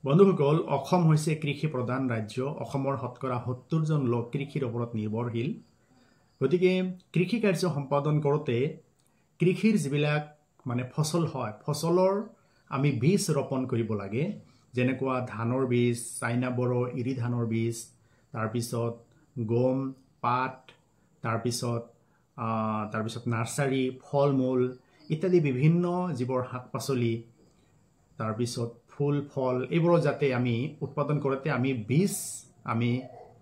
বন্ধুসকল, অসম হৈছে কৃষি প্ৰধান ৰাজ্য। অসমৰ শতকৰা 70 জন লোক কৃষিৰ ওপৰত নিৰ্ভৰশীল। গতিকে কৃষি কাৰ্য সম্পাদন কৰোঁতে কৃষিৰ যিবিলাক ফসল হয়, ফসলৰ আমি বীজ ৰোপণ কৰিব লাগে। যেনেকুৱা ধানৰ বীজ, চাইনা বড়ো, ইৰি ধানৰ বীজ, তাৰপিছত গম, পাট, তাৰপিছত নাৰ্চাৰী, ফল মূল ইত্যাদি বিভিন্ন যিবোৰ শাক পাচলি, তাৰপিছত ফুল ফল এইবোৰৰ যাতে আমি উৎপাদন কৰোঁতে আমি বীজ আমি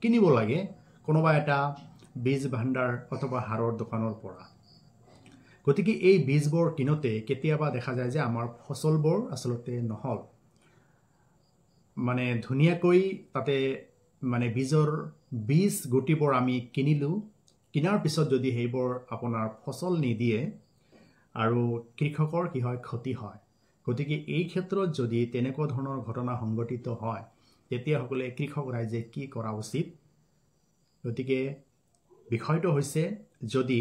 কিনিব লাগে কোনোবা এটা বীজ ভাণ্ডাৰ অথবা হাৰৰ দোকানৰ পৰা। গতিকে এই বীজবোৰ কিনোতে কেতিয়াবা দেখা যায় যে আমাৰ ফসলবোৰ আচলতে নহল, ধুনীয়াকৈ তাতে বীজৰ বীজ গুটিবোৰ আমি কিনিলোঁ। কিনাৰ পিছত যদি সেইবোৰ আপোনাৰ ফসল নিদিয়ে আৰু কৃষকৰ কি হয়, ক্ষতি হয়। গতিকে এই ক্ষেত্ৰত যদি তেনেকুৱা ধৰণৰ ঘটনা সংঘটিত হয়, তেতিয়াহ'লে কৃষক ৰাইজে কি কৰা উচিত? গতিকে বিষয়টো হৈছে, যদি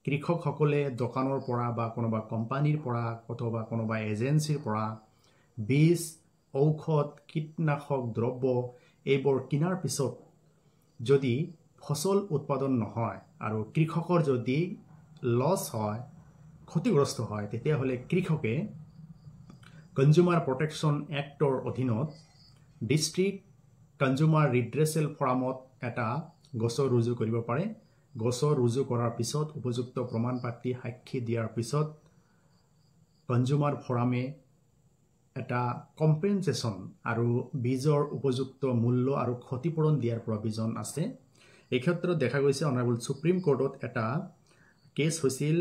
কৃষকসকলে দোকানৰ পৰা বা কোনোবা কোম্পানীৰ পৰা অথবা কোনোবা এজেন্সিৰ পৰা বীজ, ঔষধ, কীটনাশক দ্ৰব্য এইবোৰ কিনাৰ পিছত যদি ফসল উৎপাদন নহয় আৰু কৃষকৰ যদি লছ হয়, ক্ষতিগ্ৰস্ত হয়, তেতিয়াহ'লে কৃষকে কনজিউমাৰ প্ৰটেকশ্যন এক্টৰ অধীনত ডিষ্ট্ৰিক্ট কনজিউমাৰ ৰিড্ৰেচেল ফৰামত এটা গোচৰ ৰুজু কৰিব পাৰে। গোচৰ ৰুজু কৰাৰ পিছত উপযুক্ত প্ৰমাণ পাতি সাক্ষী দিয়াৰ পিছত কনজিউমাৰ ফৰামে এটা কম্পেনচেশ্যন আৰু বীজৰ উপযুক্ত মূল্য আৰু ক্ষতিপূৰণ দিয়াৰ প্ৰভিজন আছে। এই ক্ষেত্ৰত দেখা গৈছে অনাৰেবল সুপ্ৰিম কোৰ্টত এটা কেছ হৈছিল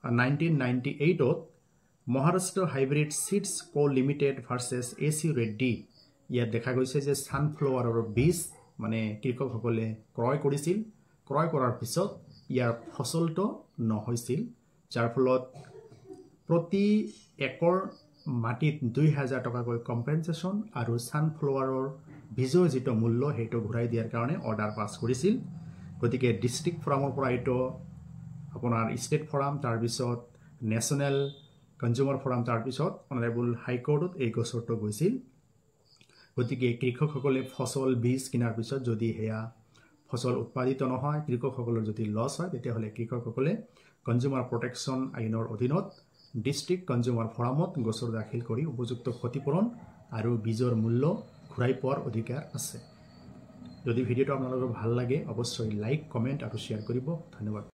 1998ত, মহাৰাষ্ট্ৰ হাইব্ৰিড চিডছ কো লিমিটেড ভাৰ্চেছ AC ৰেড্ডি। ইয়াত দেখা গৈছে যে ছানফ্লাৱাৰৰ বীজ কৃষকসকলে ক্ৰয় কৰিছিল। ক্ৰয় কৰাৰ পিছত ইয়াৰ ফসলটো নহৈছিল, যাৰ ফলত প্ৰতি একৰ মাটিত 2000 টকাকৈ কম্পেনচেশ্যন আৰু ছানফ্লাৱাৰৰ বীজৰ যিটো মূল্য সেইটো ঘূৰাই দিয়াৰ কাৰণে অৰ্ডাৰ পাছ কৰিছিল। গতিকে ডিষ্ট্ৰিক্ট ফৰামৰ পৰা এইটো আপোনাৰ ষ্টেট ফৰাম, তাৰপিছত নেশ্যনেল কনজিউমাৰ ফৰাম, তাৰপিছত অনাৰেবল হাইকোৰ্টত এই গোচৰটো গৈছিল। গতিকে কৃষকসকলে ফসল বীজ কিনাৰ পিছত যদি সেয়া ফসল উৎপাদিত নহয়, কৃষকসকলৰ যদি লছ হয়, তেতিয়াহ'লে কৃষকসকলে কনজিউমাৰ প্ৰটেকশ্যন আইনৰ অধীনত ডিষ্ট্ৰিক্ট কনজিউমাৰ ফৰামত গোচৰ দাখিল কৰি উপযুক্ত ক্ষতিপূৰণ আৰু বীজৰ মূল্য ঘূৰাই পোৱাৰ অধিকাৰ আছে। যদি ভিডিঅ'টো আপোনালোকৰ ভাল লাগে, অৱশ্যই লাইক, কমেণ্ট আৰু শ্বেয়াৰ কৰিব। ধন্যবাদ।